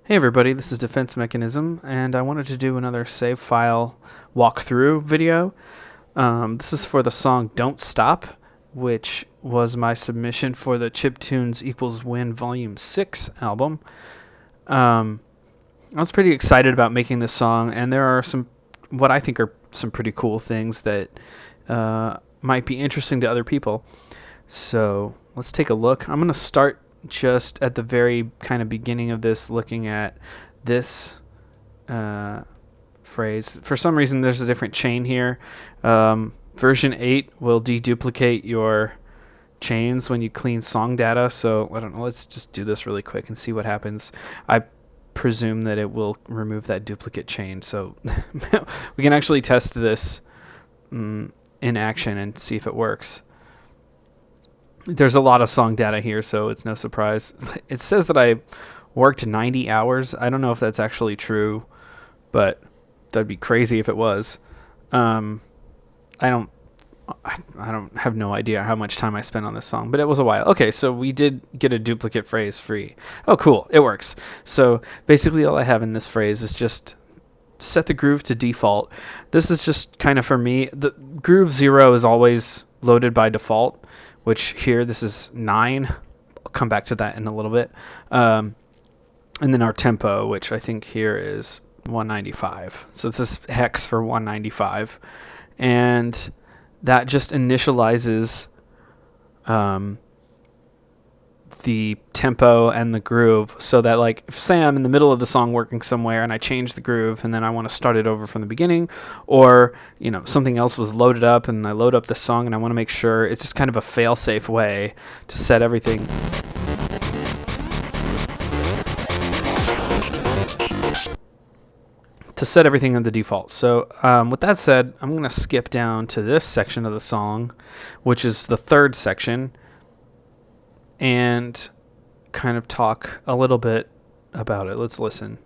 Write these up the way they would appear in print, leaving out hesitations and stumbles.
Hey everybody, this is Defense Mechanism, and I wanted to do another save file walkthrough video. This is for the song Don't Stop, which was my submission for the Chiptunes Equals Win Volume 6 album. I was pretty excited about making this song, and there are what I think are some pretty cool things that might be interesting to other people. So let's take a look. I'm going to start just at the very kind of beginning of this, looking at this phrase. For some reason, there's a different chain here. Version 8 will deduplicate your chains when you clean song data. So I don't know. Let's just do this really quick and see what happens. I presume that it will remove that duplicate chain. So we can actually test this in action and see if it works. There's a lot of song data here, so it's no surprise. It says that I worked 90 hours. I don't know if that's actually true, but that'd be crazy if it was. I don't have no idea how much time I spent on this song, but it was a while. Okay, so we did get a duplicate phrase free. Oh, cool. It works. So basically all I have in this phrase is just set the groove to default. This is just kind of for me. The groove 0 is always loaded by default, which here this is 9. I'll come back to that in a little bit. And then our tempo, which I think here is 195. So this is hex for 195. And that just initializes the tempo and the groove, so that, like, if say I'm in the middle of the song working somewhere and I change the groove and then I want to start it over from the beginning, or something else was loaded up and I load up the song and I want to make sure, it's just kind of a fail-safe way to set everything on the default. So with that said, I'm going to skip down to this section of the song, which is the third section, and kind of talk a little bit about it. Let's listen.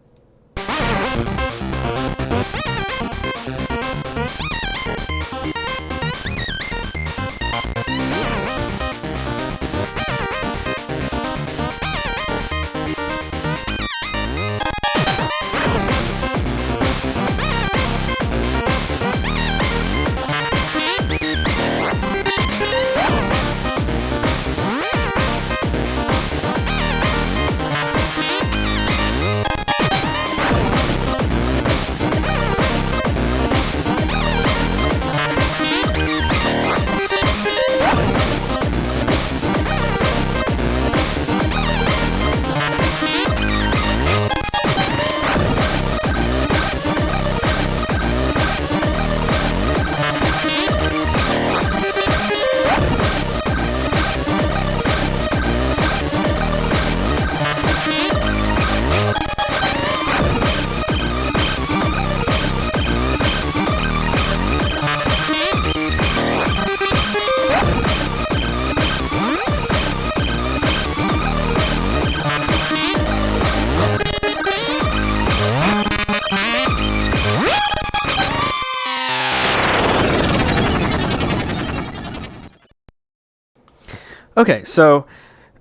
Okay, so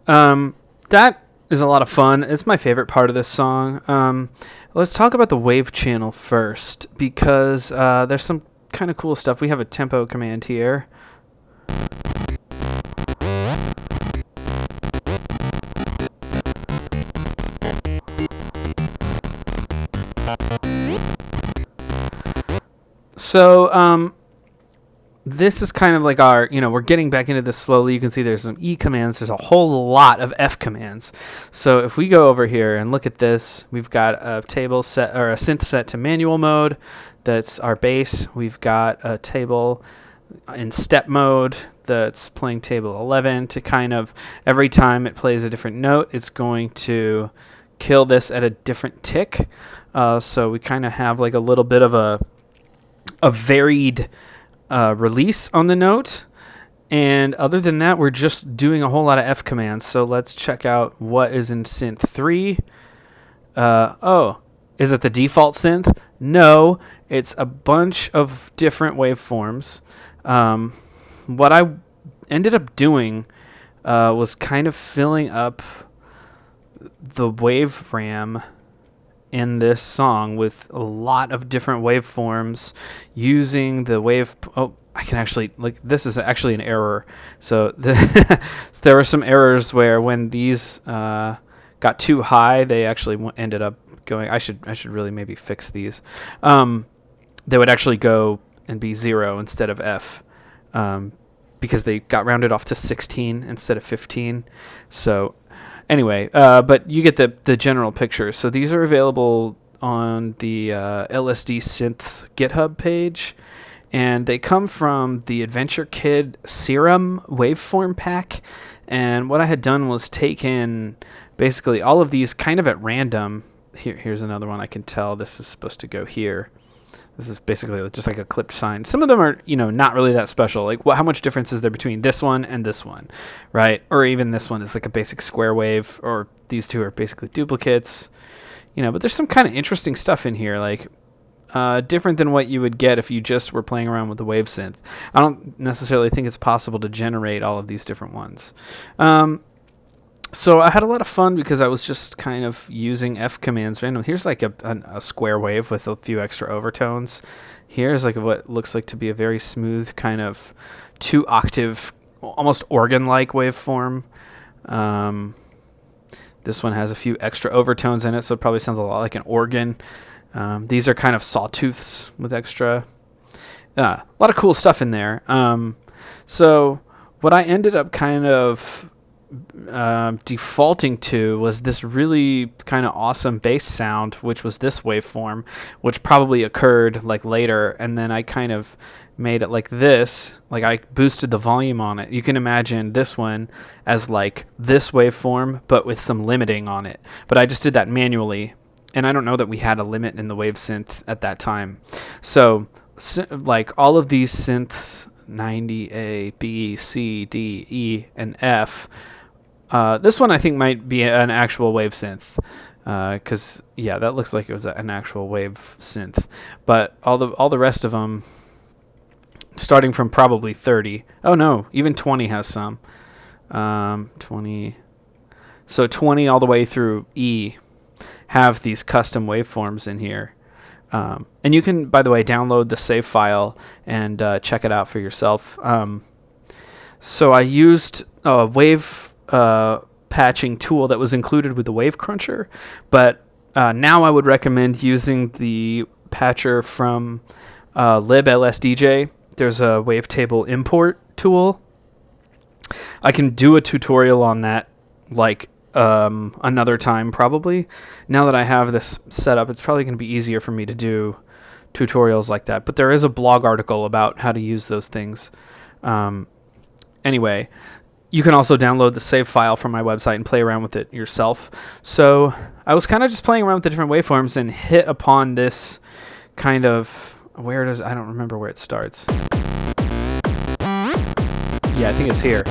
that is a lot of fun. It's my favorite part of this song. Let's talk about the wave channel first, because there's some kind of cool stuff. We have a tempo command here. So this is kind of like our, we're getting back into this slowly. You can see there's some E commands. There's a whole lot of F commands. So if we go over here and look at this, we've got a table set, or a synth set to manual mode. That's our bass. We've got a table in step mode that's playing table 11 to kind of, every time it plays a different note, it's going to kill this at a different tick. So we kind of have like a little bit of a varied release on the note, and other than that, we're just doing a whole lot of F commands. So let's check out what is in synth 3. Is it the default synth? No, it's a bunch of different waveforms. What I ended up doing was kind of filling up the wave RAM in this song with a lot of different waveforms using the wave. Oh, I can actually, like, this is actually an error. So there were some errors where when these got too high, they actually ended up going. I should really maybe fix these. They would actually go and be 0 instead of F, because they got rounded off to 16 instead of 15. So anyway, but you get the general picture. So these are available on the LSD Synths GitHub page, and they come from the Adventure Kid Serum waveform pack. And what I had done was taken basically all of these kind of at random. Here's another one I can tell. This is supposed to go here. This is basically just like a clipped sign. Some of them are, not really that special. Like, how much difference is there between this one and this one, right? Or even this one is like a basic square wave, or these two are basically duplicates, But there's some kind of interesting stuff in here, like different than what you would get if you just were playing around with the wave synth. I don't necessarily think it's possible to generate all of these different ones. So I had a lot of fun because I was just kind of using F commands random. Here's like a square wave with a few extra overtones. Here's like what looks like to be a very smooth kind of 2-octave, almost organ-like waveform. This one has a few extra overtones in it, so it probably sounds a lot like an organ. These are kind of sawtooths with extra. A lot of cool stuff in there. So what I ended up kind of defaulting to was this really kind of awesome bass sound, which was this waveform, which probably occurred like later, and then I kind of made it like this. Like, I boosted the volume on it. You can imagine this one as like this waveform, but with some limiting on it. But I just did that manually, and I don't know that we had a limit in the wave synth at that time. So like all of these synths, 90A, B, C, D, E, and F. This one I think might be an actual wave synth, because that looks like it was an actual wave synth. But all the rest of them, starting from probably 30. Oh no, even 20 has some. 20. So 20 all the way through E have these custom waveforms in here. And you can, by the way, download the save file and check it out for yourself. So I used a wave patching tool that was included with the Wave Cruncher, but now I would recommend using the patcher from LibLSDJ. There's a wavetable import tool. I can do a tutorial on that like another time probably. Now that I have this set up, it's probably going to be easier for me to do tutorials like that. But there is a blog article about how to use those things. Anyway, you can also download the save file from my website and play around with it yourself. So I was kind of just playing around with the different waveforms and hit upon this kind of, I don't remember where it starts. Yeah, I think it's here.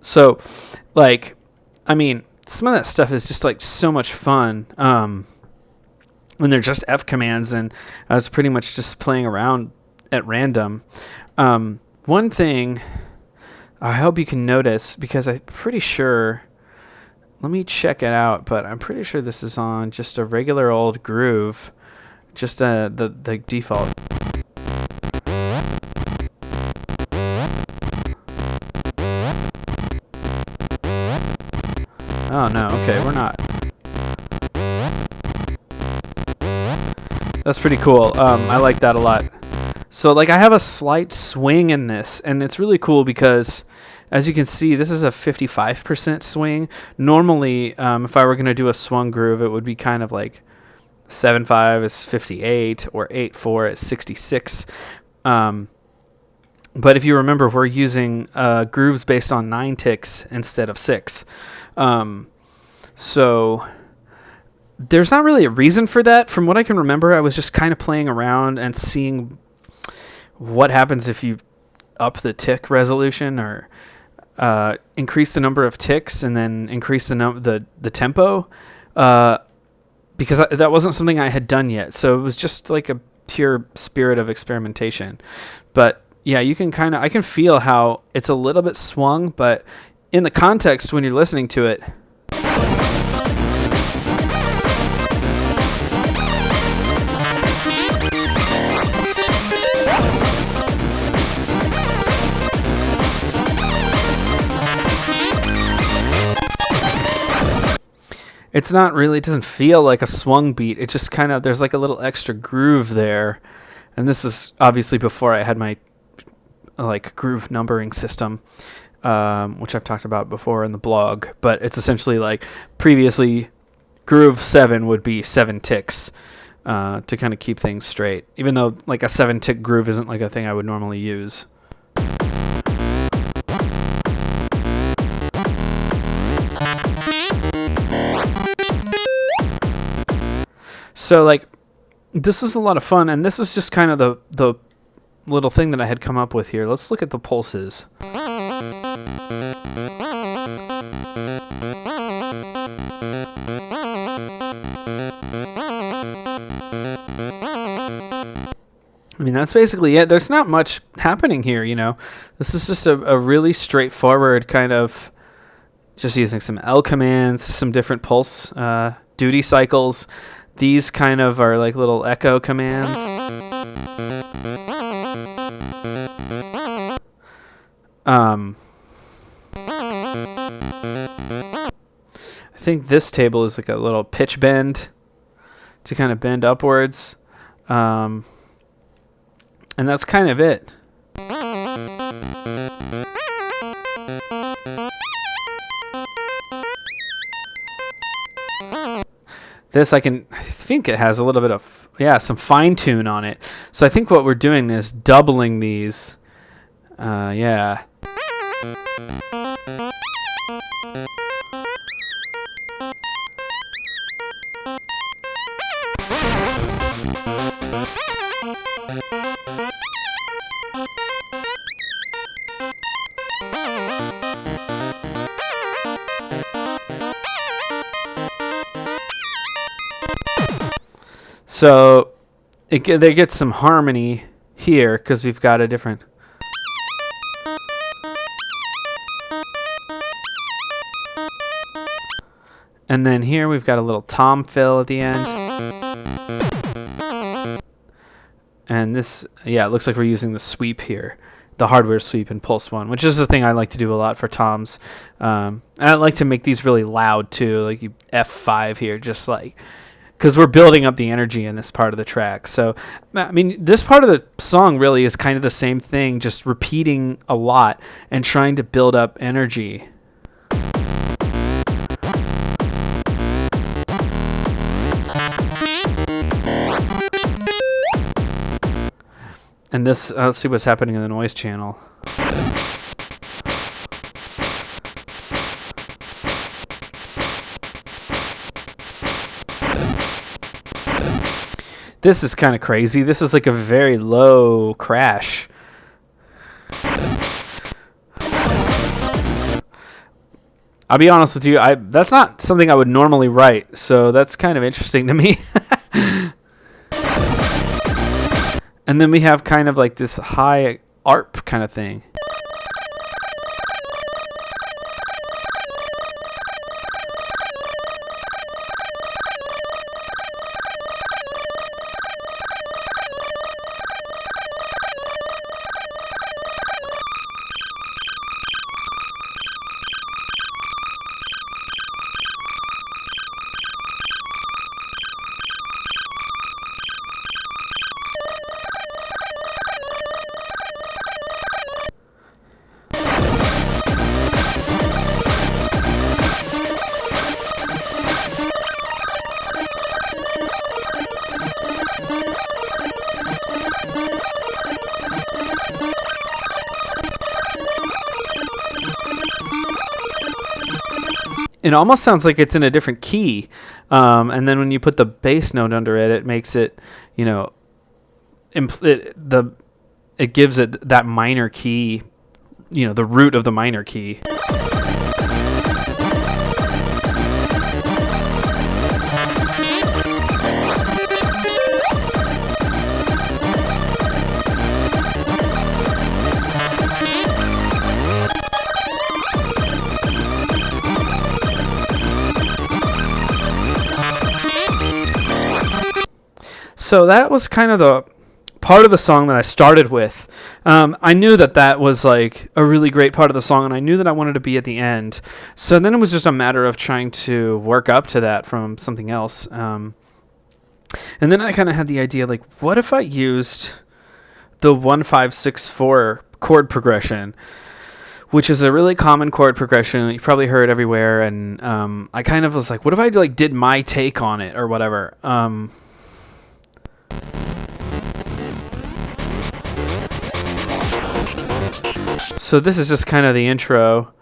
So, like, I mean, some of that stuff is just like so much fun when they're just F commands, and I was pretty much just playing around at random. One thing I hope you can notice, because I'm pretty sure, let me check it out, but I'm pretty sure this is on just a regular old groove, just the default. Oh no, okay, we're not. That's pretty cool. I like that a lot. So like I have a slight swing in this, and it's really cool because as you can see, this is a 55% swing. Normally, if I were going to do a swung groove, it would be kind of like 7/5 is 58 or 8/4 is 66. But if you remember, we're using grooves based on 9 ticks instead of 6. So there's not really a reason for that. From what I can remember, I was just kind of playing around and seeing what happens if you up the tick resolution or increase the number of ticks and then increase the tempo. because that wasn't something I had done yet. So it was just like a pure spirit of experimentation. But yeah, you can I can feel how it's a little bit swung, but in the context when you're listening to it, it's not really, it doesn't feel like a swung beat. It just kind of, there's like a little extra groove there. And this is obviously before I had my like groove numbering system, which I've talked about before in the blog. But it's essentially like previously groove 7 would be 7 ticks to kind of keep things straight. Even though like a 7-tick groove isn't like a thing I would normally use. So like this is a lot of fun, and this is just kind of the little thing that I had come up with here. Let's look at the pulses. I mean, that's basically it. There's not much happening here, you know. This is just a really straightforward kind of just using some L commands, some different pulse duty cycles. These kind of are like little echo commands. I think this table is like a little pitch bend to kind of bend upwards. And that's kind of it. This I think it has a little bit of, some fine tune on it. So I think what we're doing is doubling these. So they get some harmony here because we've got a different. And then here we've got a little tom fill at the end. And this, it looks like we're using the sweep here, the hardware sweep in Pulse 1, which is the thing I like to do a lot for toms. And I like to make these really loud too, like you F5 here, just like, because we're building up the energy in this part of the track. So, I mean, this part of the song really is kind of the same thing, just repeating a lot and trying to build up energy. And this, let's see what's happening in the noise channel. This is kind of crazy. This is like a very low crash. I'll be honest with you, that's not something I would normally write, so that's kind of interesting to me. And then we have kind of like this high ARP kind of thing. It almost sounds like it's in a different key. And then when you put the bass note under it, it makes it, you know, it gives it that minor key, you know, the root of the minor key. So that was kind of the part of the song that I started with. I knew that was like a really great part of the song, and I knew that I wanted to be at the end. So then it was just a matter of trying to work up to that from something else. And then I kind of had the idea, like, what if I used the 1-5-6-4 chord progression, which is a really common chord progression that you probably heard everywhere. And I kind of was like, what if I like did my take on it or whatever? So this is just kind of the intro.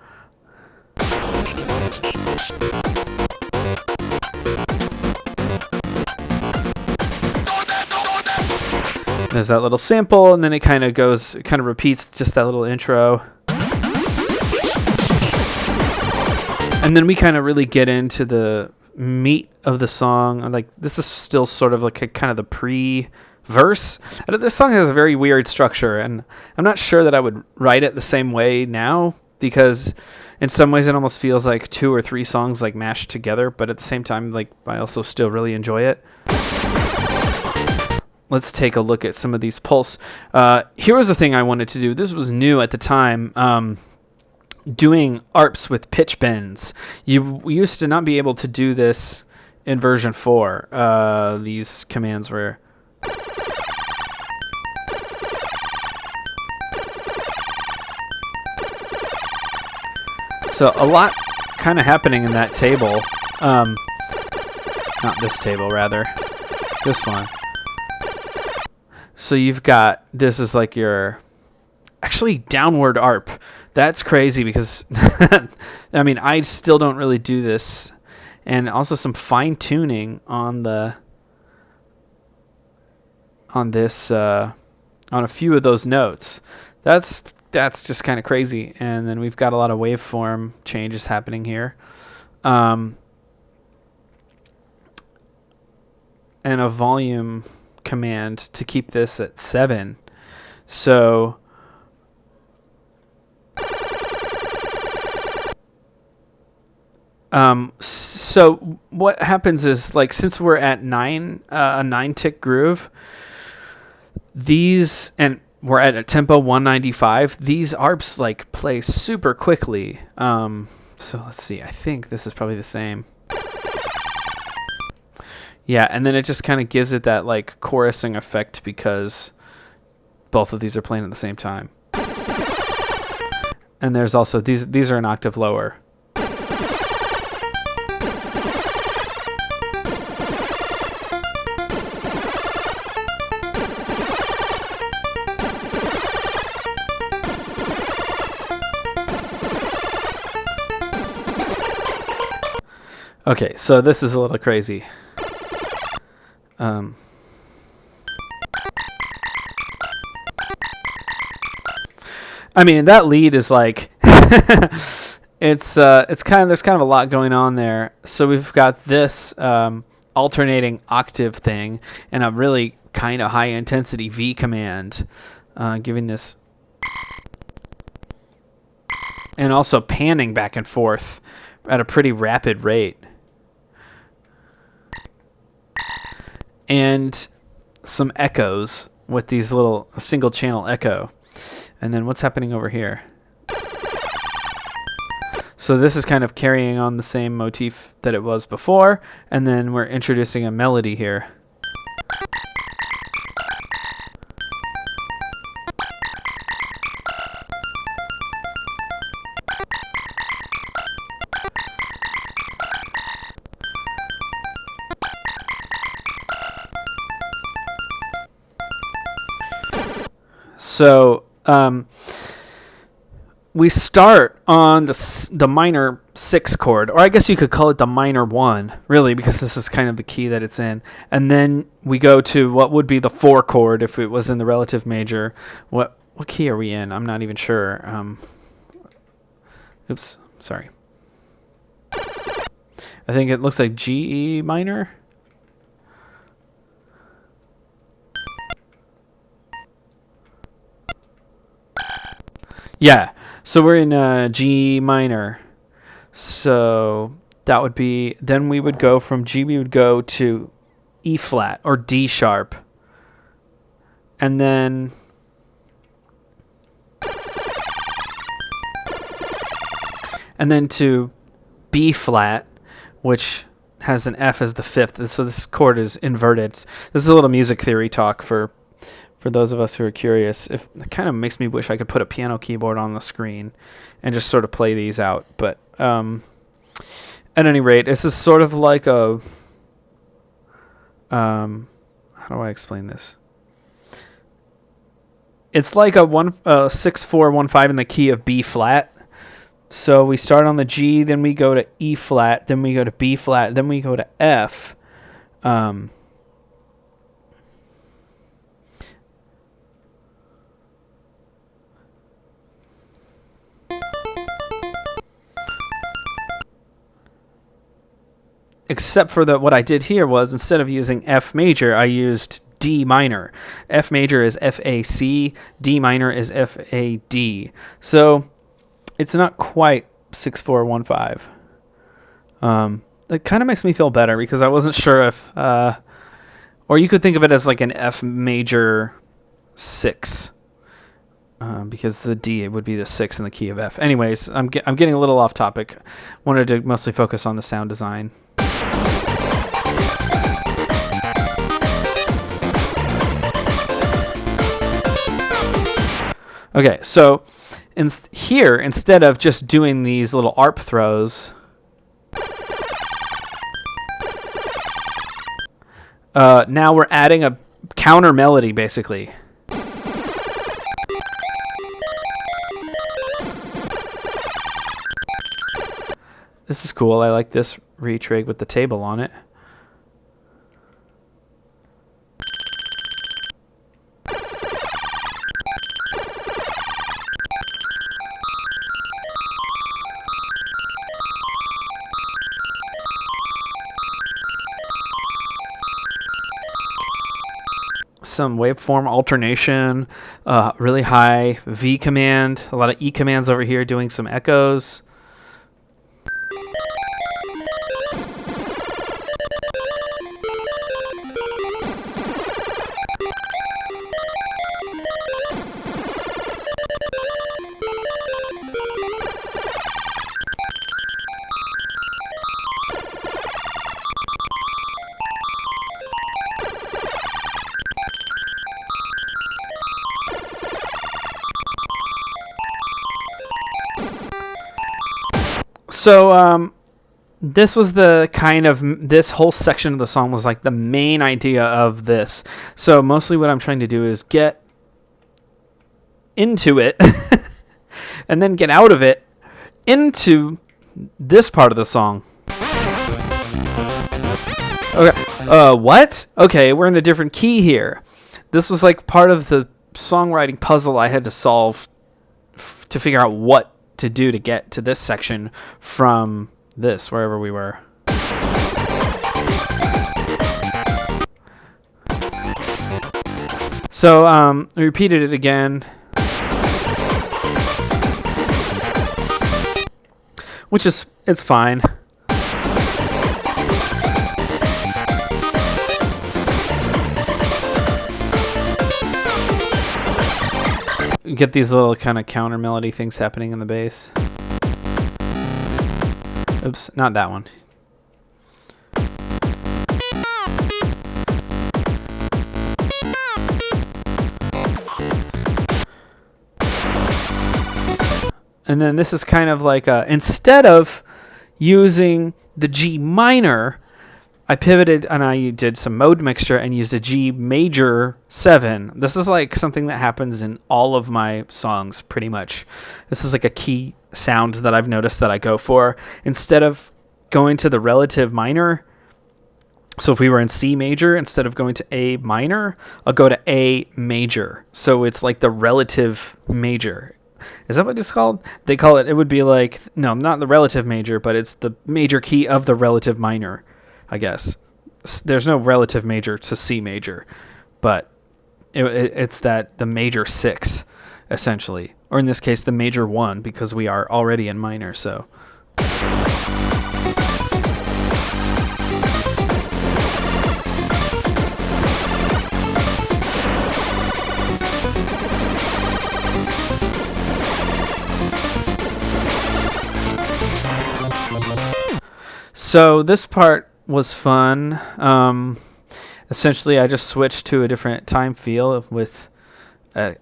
There's that little sample, and then it kind of repeats just that little intro. And then we kind of really get into the meat of the song. Like, this is still sort of like kind of the pre-verse. This song has a very weird structure, and I'm not sure that I would write it the same way now, because in some ways it almost feels like 2 or 3 songs like mashed together, but at the same time, like, I also still really enjoy it. Let's take a look at some of these pulse. Here was the thing I wanted to do. This was new at the time. Doing ARPs with pitch bends. We used to not be able to do this in version 4. These commands were... So a lot kind of happening in that table. Not this table, rather. This one. So you've got, this is like your, actually downward ARP. That's crazy because, I mean, I still don't really do this. And also some fine tuning on a few of those notes. That's just kind of crazy. And then we've got a lot of waveform changes happening here. And a volume command to keep this at 7. So so what happens is, like, since we're at 9, a 9-tick groove, these, and we're at a tempo 195, these ARPs like play super quickly. So let's see, I think this is probably the same. Yeah, and then it just kind of gives it that like chorusing effect because both of these are playing at the same time. And there's also these are an octave lower. Okay, so this is a little crazy. I mean, that lead is like it's kind of, there's kind of a lot going on there. So we've got this alternating octave thing and a really kind of high intensity V command, giving this, and also panning back and forth at a pretty rapid rate. And some echoes with these little single channel echo. And then what's happening over here? So this is kind of carrying on the same motif that it was before, and then we're introducing a melody here. So we start on the minor 6 chord, or I guess you could call it the minor 1, really, because this is kind of the key that it's in. And then we go to what would be the 4 chord if it was in the relative major. What key are we in? I'm not even sure. Oops, sorry. I think it looks like G minor. Yeah, so we're in G minor. So that would be, then we would go from G, we would go to E flat or D sharp. And then to B flat, which has an F as the fifth. So this chord is inverted. This is a little music theory talk for those of us who are curious. It kind of makes me wish I could put a piano keyboard on the screen and just sort of play these out. But at any rate, this is sort of like a how do I explain this? It's like a 6-4-1-5 in the key of B flat. So we start on the G, then we go to E flat, then we go to B flat, then we go to F. Except for what I did here was, instead of using F major, I used D minor. F major is F-A-C, D minor is F-A-D. So it's not quite 6-4-1-5. It kind of makes me feel better because I wasn't sure if, or you could think of it as like an F major 6, because the D would be the 6 in the key of F. Anyways, I'm getting a little off topic. Wanted to mostly focus on the sound design. Okay, so here, instead of just doing these little ARP throws, now we're adding a counter melody, basically. This is cool. I like this retrig with the table on it. Some waveform alternation, really high V command, a lot of E commands over here doing some echoes. So this was the kind of, this whole section of the song was like the main idea of this. So mostly what I'm trying to do is get into it and then get out of it into this part of the song. Okay, what? Okay, we're in a different key here. This was like part of the songwriting puzzle I had to solve to figure out what to do to get to this section from this, wherever we were. So I repeated it again, which is, it's fine. You get these little kind of counter melody things happening in the bass. Oops, not that one. And then this is kind of like instead of using the G minor, I pivoted and I did some mode mixture and used a G major 7. This is like something that happens in all of my songs pretty much. This is like a key sound that I've noticed that I go for. Instead of going to the relative minor, so if we were in C major, instead of going to A minor, I'll go to A major. So it's like the relative major. Is that what it's called? They call it, it would be like, no, not the relative major, but it's the major key of the relative minor, I guess. There's no relative major to C major, but it's that the major 6, essentially. Or in this case, the major 1, because we are already in minor, so. So this part was fun. Essentially, I just switched to a different time feel with, I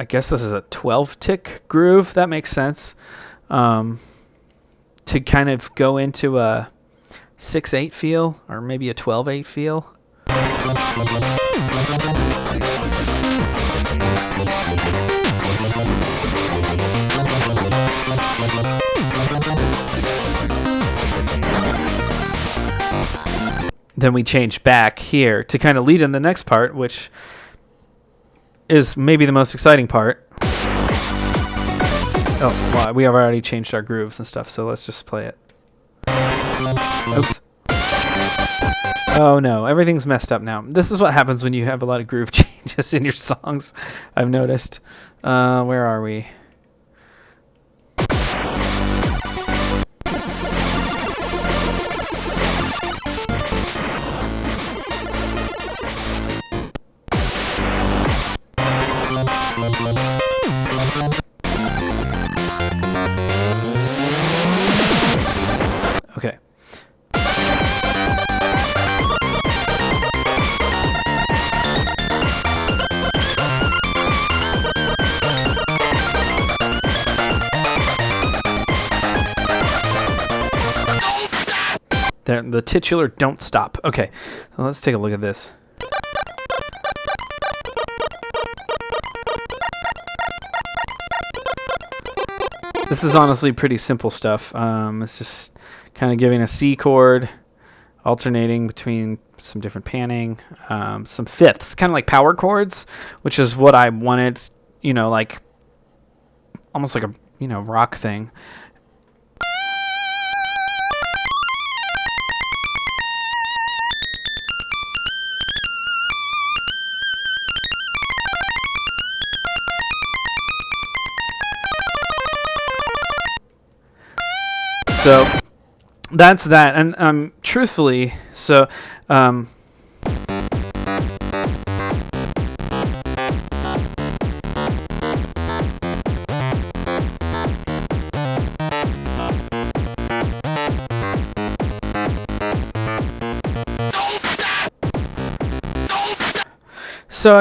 guess this is a 12-tick groove. That makes sense. To kind of go into a 6/8 feel or maybe a 12/8 feel. Then we change back here to kind of lead in the next part, which is maybe the most exciting part. Oh, well, we have already changed our grooves and stuff, so let's just play it. Oops. Oh no, everything's messed up now. This is what happens when you have a lot of groove changes in your songs, I've noticed. Where are we? Okay. The titular don't stop. Okay, so let's take a look at this. This is honestly pretty simple stuff. It's just kind of giving a C chord, alternating between some different panning, some fifths, kind of like power chords, which is what I wanted, like almost like a, rock thing. So that's that, and truthfully, so I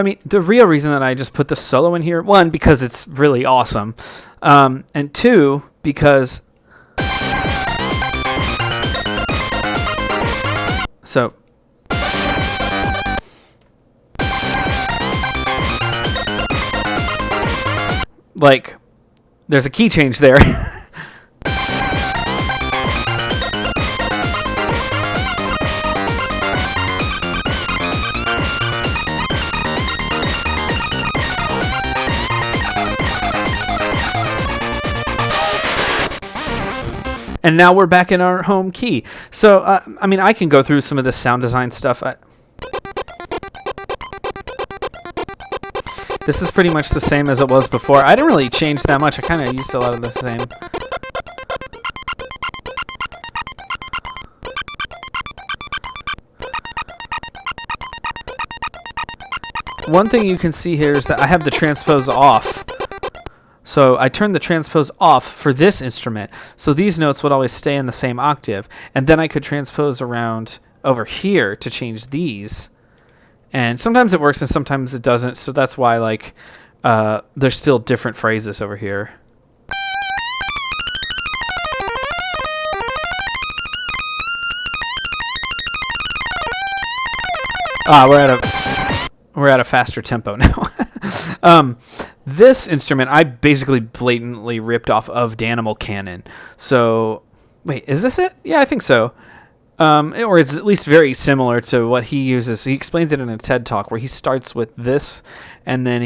mean, the real reason that I just put the solo in here, one, because it's really awesome, and two, because so like there's a key change there. And now we're back in our home key. So, I mean, I can go through some of the sound design stuff. This is pretty much the same as it was before. I didn't really change that much. I kind of used a lot of the same. One thing you can see here is that I have the transpose off. So I turned the transpose off for this instrument, so these notes would always stay in the same octave, and then I could transpose around over here to change these, and sometimes it works and sometimes it doesn't, so that's why like there's still different phrases over here. We're at a faster tempo now. This instrument I basically blatantly ripped off of Danimal Canon. So, wait, is this it? Yeah, I think so. Or it's at least very similar to what he uses. He explains it in a TED Talk where he starts with this, and then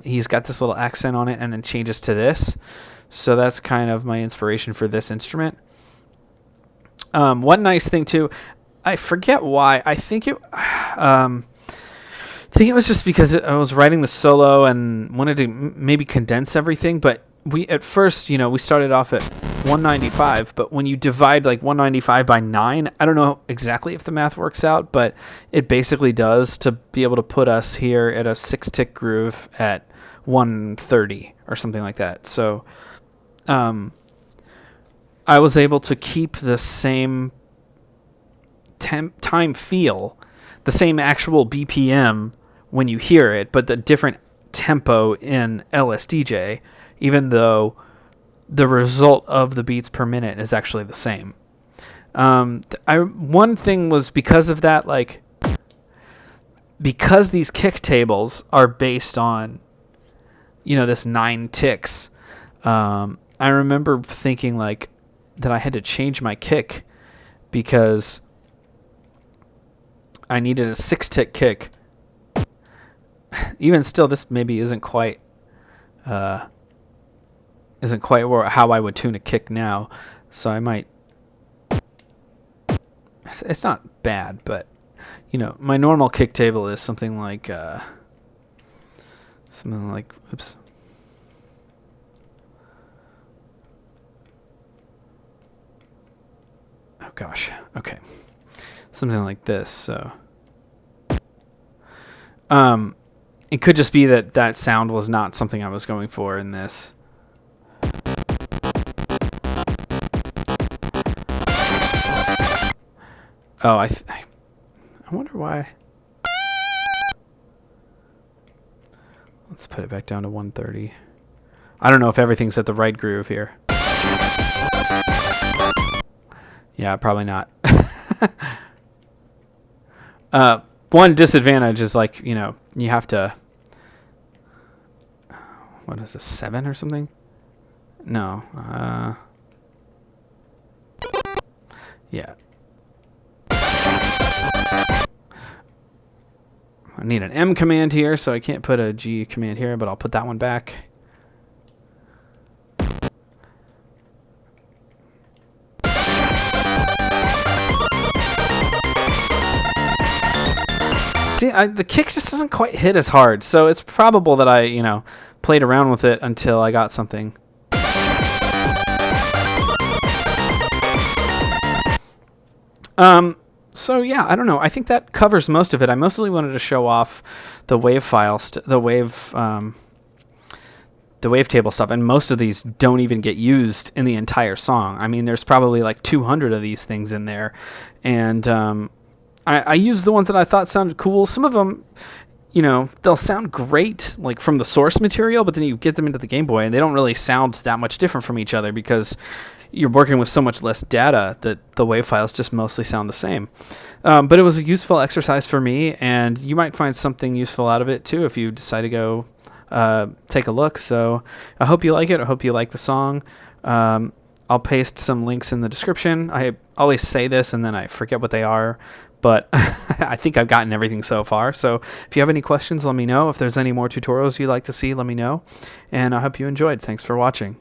he's got this little accent on it, and then changes to this. So that's kind of my inspiration for this instrument. One nice thing too, I forget why. I think it was just because I was writing the solo and wanted to maybe condense everything, but we at first, we started off at 195, but when you divide like 195 by 9, I don't know exactly if the math works out, but it basically does to be able to put us here at a 6-tick groove at 130 or something like that. So I was able to keep the same time feel, the same actual BPM when you hear it, but the different tempo in LSDJ, even though the result of the beats per minute is actually the same. One thing was because of that, like, because these kick tables are based on, this 9 ticks, I remember thinking like that I had to change my kick because I needed a 6-tick kick. Even still, this maybe isn't quite how I would tune a kick now, so I might. It's not bad, but my normal kick table is something like oops. Oh gosh. Okay. Something like this. So it could just be that sound was not something I was going for in this. Oh, I wonder why. Let's put it back down to 130. I don't know if everything's at the right groove here. Yeah, probably not. One disadvantage is like, you have to, what is this, 7 or something? No. Yeah. I need an M command here, so I can't put a G command here, but I'll put that one back. See, the kick just doesn't quite hit as hard, so it's probable that I, played around with it until I got something. So yeah, I don't know. I think that covers most of it. I mostly wanted to show off the wave file, the wavetable stuff, and most of these don't even get used in the entire song. I mean, there's probably like 200 of these things in there, and I used the ones that I thought sounded cool. Some of them, they'll sound great like from the source material, but then you get them into the Game Boy and they don't really sound that much different from each other because you're working with so much less data that the wave files just mostly sound the same. But it was a useful exercise for me, and you might find something useful out of it too if you decide to go take a look. So I hope you like it. I hope you like the song. I'll paste some links in the description. I always say this and then I forget what they are, but I think I've gotten everything so far. So if you have any questions, let me know. If there's any more tutorials you'd like to see, let me know. And I hope you enjoyed. Thanks for watching.